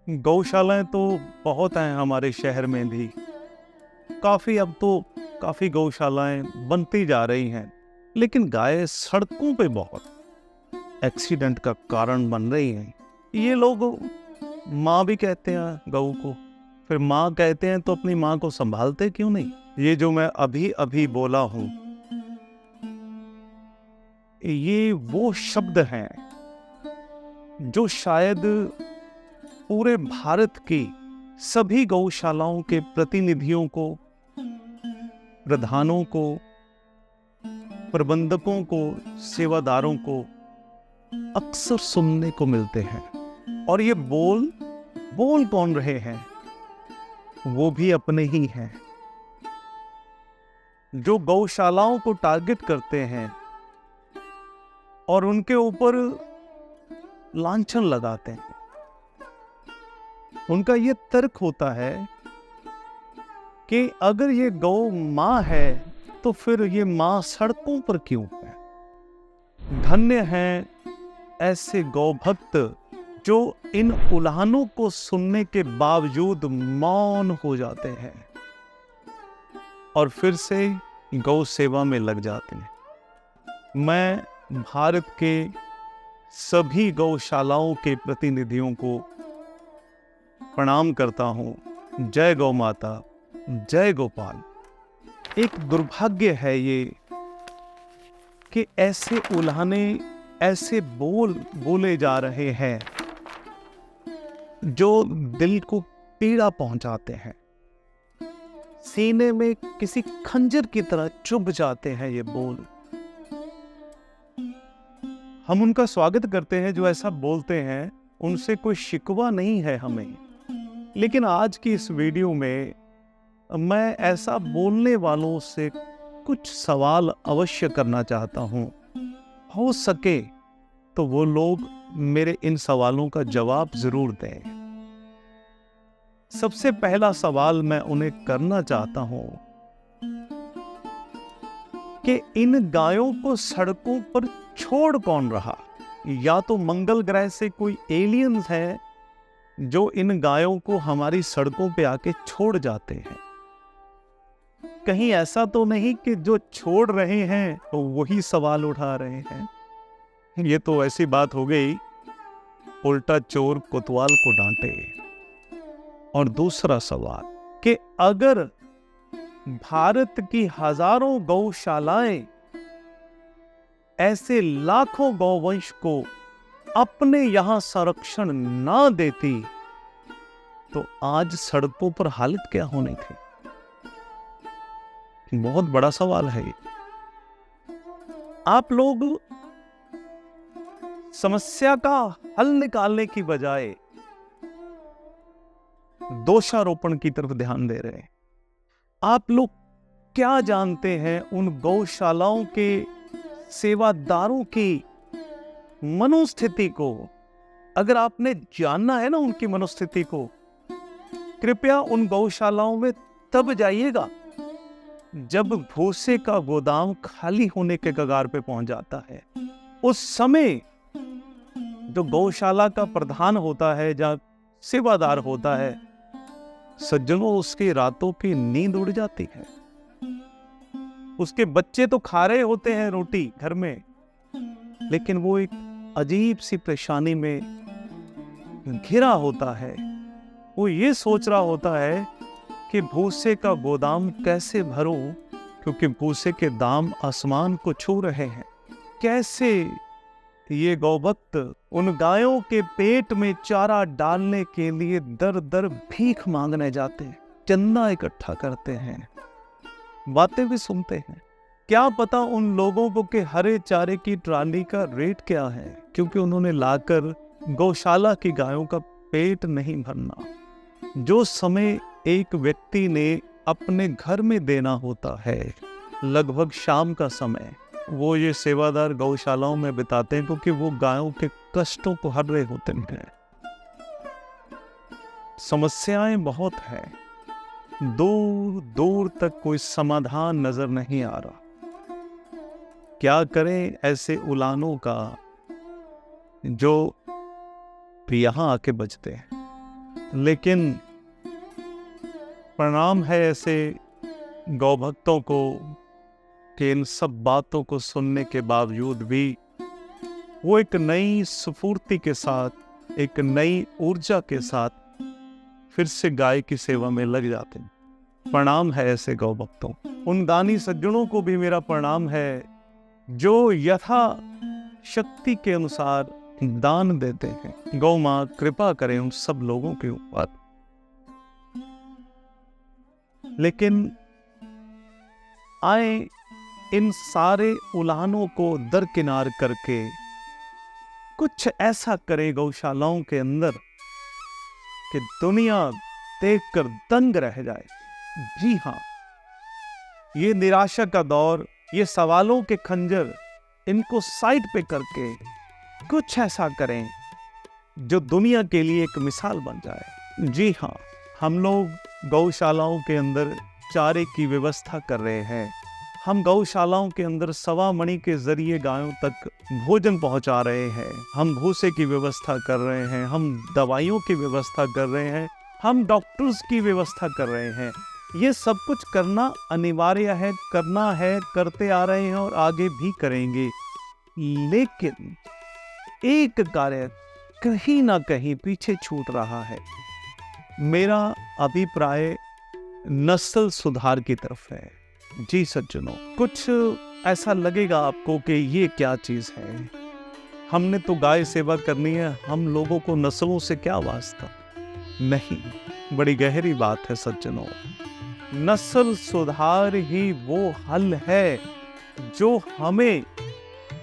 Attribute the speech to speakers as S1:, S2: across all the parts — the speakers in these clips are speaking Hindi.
S1: गौशालाएं तो बहुत हैं हमारे शहर में भी। अब तो काफ़ी गौशालाएं बनती जा रही हैं, लेकिन गाय सड़कों पे बहुत एक्सीडेंट का कारण बन रही हैं। ये लोग माँ भी कहते हैं गऊ को, फिर माँ कहते हैं तो अपनी माँ को संभालते क्यों नहीं? ये जो मैं अभी अभी बोला हूँ, ये वो शब्द हैं जो शायद पूरे भारत की सभी गौशालाओं के प्रतिनिधियों को, प्रधानों को, प्रबंधकों को, सेवादारों को अक्सर सुनने को मिलते हैं। और ये बोल कौन रहे हैं? वो भी अपने ही हैं, जो गौशालाओं को टारगेट करते हैं और उनके ऊपर लांछन लगाते हैं। उनका ये तर्क होता है कि अगर ये गौ माँ है तो फिर ये माँ सड़कों पर क्यों है? धन्य हैं ऐसे गौ भक्त जो इन उल्हानों को सुनने के बावजूद मौन हो जाते हैं और फिर से गौ सेवा में लग जाते हैं। मैं भारत के सभी गौशालाओं के प्रतिनिधियों को प्रणाम करता हूँ। जय गौ माता, जय गोपाल। एक दुर्भाग्य है ये कि ऐसे उल्हाने, ऐसे बोले जा रहे हैं जो दिल को पीड़ा पहुंचाते हैं, सीने में किसी खंजर की तरह चुभ जाते हैं ये बोल। हम उनका स्वागत करते हैं जो ऐसा बोलते हैं, उनसे कोई शिकवा नहीं है हमें। लेकिन आज की इस वीडियो में मैं ऐसा बोलने वालों से कुछ सवाल अवश्य करना चाहता हूं। हो सके तो वो लोग मेरे इन सवालों का जवाब जरूर दें। सबसे पहला सवाल मैं उन्हें करना चाहता हूं कि इन गायों को सड़कों पर छोड़ कौन रहा? या तो मंगल ग्रह से कोई एलियंस है जो इन गायों को हमारी सड़कों पे आके छोड़ जाते हैं। कहीं ऐसा तो नहीं कि जो छोड़ रहे हैं तो वही सवाल उठा रहे हैं। ये तो ऐसी बात हो गई, उल्टा चोर कोतवाल को डांटे। और दूसरा सवाल कि अगर भारत की हजारों गौशालाएं ऐसे लाखों गौवंश को अपने यहां संरक्षण ना देती तो आज सड़कों पर हालत क्या होनी थी? बहुत बड़ा सवाल है ये। आप लोग समस्या का हल निकालने की बजाय दोषारोपण की तरफ ध्यान दे रहे हैं। आप लोग क्या जानते हैं उन गौशालाओं के सेवादारों की मनोस्थिति को? अगर आपने जानना है ना उनकी मनोस्थिति को, कृपया उन गौशालाओं में तब जाइएगा जब भूसे का गोदाम खाली होने के कगार पे पहुंच जाता है। उस समय जो गौशाला का प्रधान होता है, जहां सेवादार होता है, सज्जनों, उसकी रातों की नींद उड़ जाती है। उसके बच्चे तो खा रहे होते हैं रोटी घर में, लेकिन वो एक अजीब सी परेशानी में घिरा होता है। वो ये सोच रहा होता है कि भूसे का गोदाम कैसे भरूं, क्योंकि भूसे के दाम आसमान को छू रहे हैं। कैसे ये गौभक्त उन गायों के पेट में चारा डालने के लिए दर दर भीख मांगने जाते हैं, चंदा इकट्ठा करते हैं, बातें भी सुनते हैं। क्या पता उन लोगों को कि हरे चारे की ट्राली का रेट क्या है, क्योंकि उन्होंने लाकर गौशाला की गायों का पेट नहीं भरना। जो समय एक व्यक्ति ने अपने घर में देना होता है, लगभग शाम का समय, वो ये सेवादार गौशालाओं में बिताते हैं, क्योंकि वो गायों के कष्टों को हर रहे होते हैं। समस्याएं बहुत हैं, दूर दूर तक कोई समाधान नजर नहीं आ रहा। क्या करें ऐसे उलानों का जो यहां आके बचते हैं? लेकिन प्रणाम है ऐसे गौ भक्तों को कि इन सब बातों को सुनने के बावजूद भी वो एक नई स्फूर्ति के साथ, एक नई ऊर्जा के साथ फिर से गाय की सेवा में लग जाते हैं। प्रणाम है ऐसे गौ भक्तों। उन दानी सज्जनों को भी मेरा प्रणाम है जो यथा शक्ति के अनुसार दान देते हैं। गौ माँ कृपा करें उन सब लोगों के ऊपर। लेकिन आए इन सारे उलाहनों को दरकिनार करके कुछ ऐसा करे गौशालाओं के अंदर कि दुनिया देखकर दंग रह जाए। जी हाँ, ये निराशा का दौर, ये सवालों के खंजर, इनको साइड पे करके कुछ ऐसा करें जो दुनिया के लिए एक मिसाल बन जाए। जी हाँ, हम लोग गौशालाओं के अंदर चारे की व्यवस्था कर रहे हैं। हम गौशालाओं के अंदर सवा मणि के जरिए गायों तक भोजन पहुंचा रहे हैं। हम भूसे की व्यवस्था कर रहे हैं, हम दवाइयों की व्यवस्था कर रहे हैं, हम डॉक्टर्स की व्यवस्था कर रहे हैं। ये सब कुछ करना अनिवार्य है, करना है, करते आ रहे हैं और आगे भी करेंगे। लेकिन एक कार्य कहीं ना कहीं पीछे छूट रहा है। मेरा अभिप्राय नस्ल सुधार की तरफ है। जी सज्जनों, कुछ ऐसा लगेगा आपको कि ये क्या चीज है, हमने तो गाय सेवा करनी है, हम लोगों को नस्लों से क्या वास्ता। नहीं, बड़ी गहरी बात है सज्जनों। नस्ल सुधार ही वो हल है जो हमें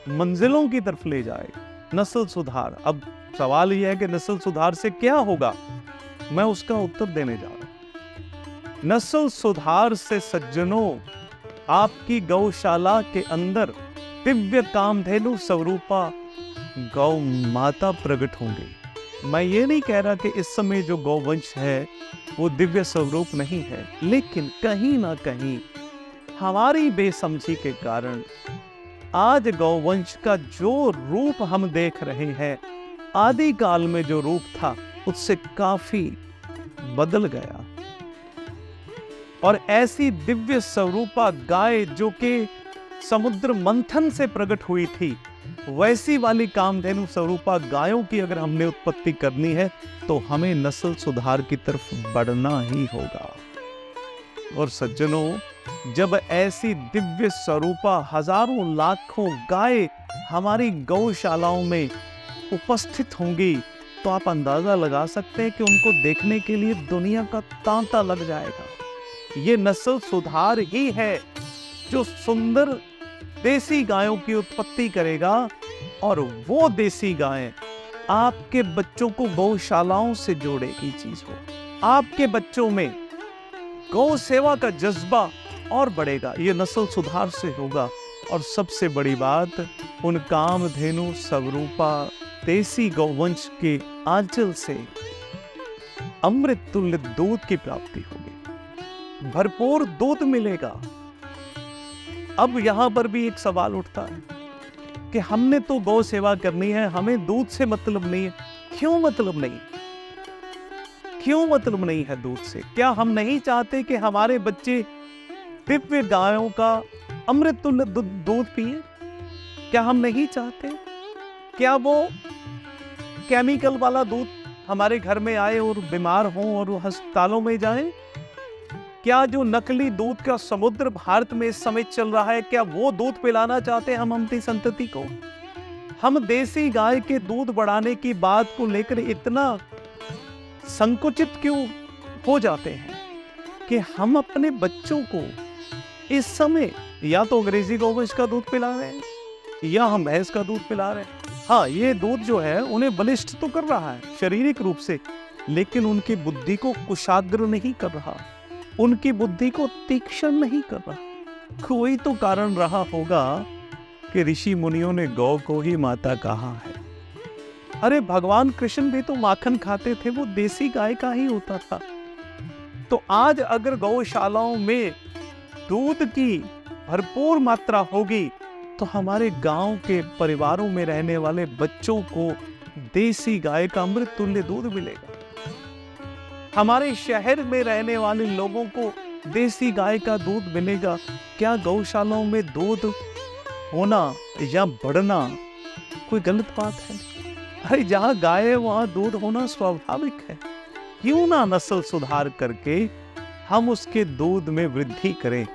S1: मंजिलों की तरफ ले जाए। नस्ल सुधार, अब सवाल यह है कि नस्ल सुधार से क्या होगा, मैं उसका उत्तर देने जा रहा हूं। नस्ल सुधार से सज्जनों, आपकी गौशाला के अंदर दिव्य कामधेनु स्वरूपा गौ माता प्रकट होंगी। मैं ये नहीं कह रहा कि इस समय जो गौवंश है वो दिव्य स्वरूप नहीं है, लेकिन कहीं ना कहीं हमारी बेसमझी के कारण आज गौवंश का जो रूप हम देख रहे हैं, आदि काल में जो रूप था उससे काफी बदल गया। और ऐसी दिव्य स्वरूपा गाय जो कि समुद्र मंथन से प्रकट हुई थी, वैसी वाली कामधेनु स्वरूपा गायों की अगर हमने उत्पत्ति करनी है तो हमें नस्ल सुधार की तरफ बढ़ना ही होगा। और सज्जनों, जब ऐसी दिव्य स्वरूपा हजारों लाखों गाय हमारी गौशालाओं में उपस्थित होंगी तो आप अंदाजा लगा सकते हैं कि उनको देखने के लिए दुनिया का तांता लग जाएगा। ये नस्ल सुधार ही है जो सुंदर देसी गायों की उत्पत्ति करेगा, और वो देसी गायें आपके बच्चों को गौशालाओं से जोड़ेगी। चीज हो, आपके बच्चों में गौ सेवा का जज्बा और बढ़ेगा। ये नस्ल सुधार से होगा। और सबसे बड़ी बात, उन कामधेनु स्वरूपा देसी गौवंश के आंचल से अमृत तुल्य दूध की प्राप्ति होगी, भरपूर दूध मिलेगा। अब यहां पर भी एक सवाल उठता है कि हमने तो गौ सेवा करनी है, हमें दूध से मतलब नहीं है। क्यों मतलब नहीं? क्यों मतलब नहीं है दूध से? क्या हम नहीं चाहते कि हमारे बच्चे दिव्य गायों का अमृत तुल्य दूध पिए? क्या हम नहीं चाहते? क्या वो केमिकल वाला दूध हमारे घर में आए और बीमार हों और अस्पतालों में जाएं? क्या जो नकली दूध का समुद्र भारत में इस समय चल रहा है, क्या वो दूध पिलाना चाहते हैं हम अपनी संतति को? हम देसी गाय के दूध बढ़ाने की बात को लेकर इतना संकुचित क्यों हो जाते हैं कि हम अपने बच्चों को इस समय या तो अंग्रेजी गौवंश का दूध पिला रहे हैं या हम भैंस का दूध पिला रहे हैं। हाँ, ये दूध जो है उन्हें बलिष्ठ तो कर रहा है शारीरिक रूप से, लेकिन उनकी बुद्धि को कुशाग्र नहीं कर रहा, उनकी बुद्धि को तीक्ष्ण नहीं कर रहा। कोई तो कारण रहा होगा कि ऋषि मुनियों ने गौ को ही माता कहा है। अरे भगवान कृष्ण भी तो माखन खाते थे, वो देसी गाय का ही होता था। तो आज अगर गौशालाओं में दूध की भरपूर मात्रा होगी तो हमारे गांव के परिवारों में रहने वाले बच्चों को देसी गाय का अमृत तुल्य दूध मिलेगा। हमारे शहर में रहने वाले लोगों को देसी गाय का दूध मिलेगा। क्या गौशालाओं में दूध होना या बढ़ना कोई गलत बात है? अरे जहां गाय है वहां दूध होना स्वाभाविक है। क्यों ना नस्ल सुधार करके हम उसके दूध में वृद्धि करें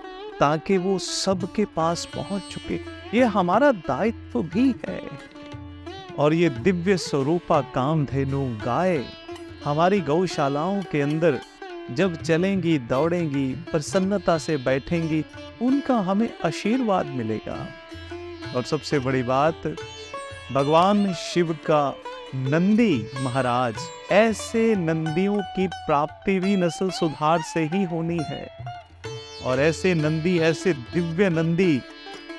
S1: ताकि वो सबके पास पहुंच चुके। ये हमारा दायित्व भी है। और ये दिव्य स्वरूपा कामधेनु गाय हमारी गौशालाओं के अंदर जब चलेंगी, दौड़ेंगी, प्रसन्नता से बैठेंगी, उनका हमें आशीर्वाद मिलेगा। और सबसे बड़ी बात, भगवान शिव का नंदी महाराज, ऐसे नंदियों की प्राप्ति भी नस्ल सुधार से ही होनी है। और ऐसे नंदी, ऐसे दिव्य नंदी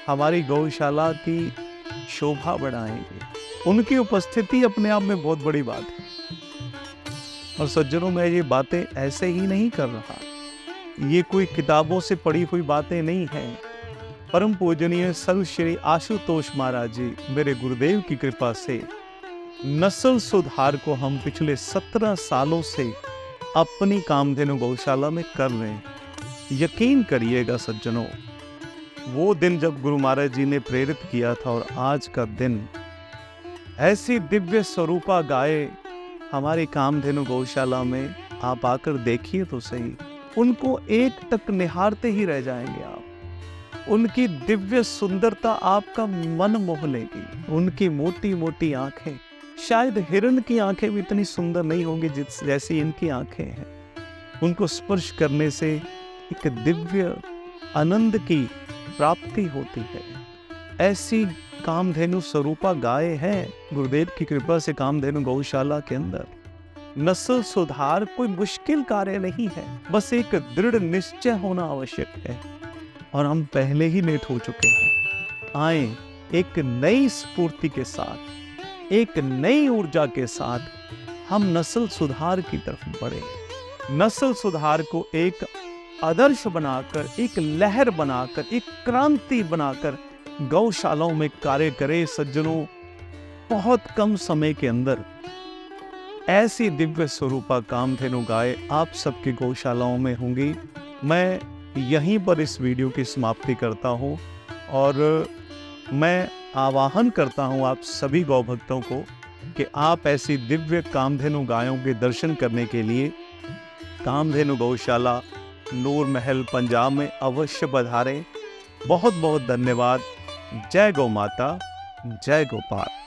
S1: हमारी गौशाला की शोभा बढ़ाएंगे। उनकी उपस्थिति अपने आप में बहुत बड़ी बात है। और सज्जनों, मैं ये बातें ऐसे ही नहीं कर रहा, ये कोई किताबों से पढ़ी हुई बातें नहीं हैं। परम पूजनीय सर्व श्री आशुतोष महाराज जी, मेरे गुरुदेव की कृपा से नस्ल सुधार को हम पिछले 17 सालों से अपनी कामधेनु गौशाला में कर रहे हैं। यकीन करिएगा सज्जनों, वो दिन जब गुरु महाराज जी ने प्रेरित किया था और आज का दिन, ऐसी दिव्य स्वरूपा गाय हमारी कामधेनु गौशाला में आप आकर देखिए तो सही। उनको एक टक निहारते ही रह जाएंगे आप। उनकी दिव्य सुंदरता आपका मन मोह लेगी। उनकी मोटी मोटी आंखें, शायद हिरण की आंखें भी इतनी सुंदर नहीं होंगी जैसी इनकी आंखें हैं। उनको स्पर्श करने से एक दिव्य आनंद की प्राप्ति होती है। ऐसी कामधेनु स्वरूपा गाय है गुरुदेव की कृपा से कामधेनु गौशाला के अंदर। नस्ल सुधार कोई मुश्किल कार्य नहीं है, बस एक दृढ़ निश्चय होना आवश्यक है। और हम पहले ही लेट हो चुके हैं। आए एक नई स्फूर्ति के साथ, एक नई ऊर्जा के साथ हम नस्ल सुधार की तरफ बढ़े। नस्ल सुधार को एक आदर्श बनाकर, एक लहर बनाकर, एक क्रांति बनाकर गौशालाओं में कार्य करे। सज्जनों, बहुत कम समय के अंदर ऐसी दिव्य स्वरूपा कामधेनु गाय आप सबकी गौशालाओं में होंगी। मैं यहीं पर इस वीडियो की समाप्ति करता हूं और मैं आवाहन करता हूं आप सभी गौ भक्तों को कि आप ऐसी दिव्य कामधेनु गायों के दर्शन करने के लिए कामधेनु गौशाला नूर महल पंजाब में अवश्य पधारें। बहुत बहुत धन्यवाद। जय गौ माता, जय गोपाल।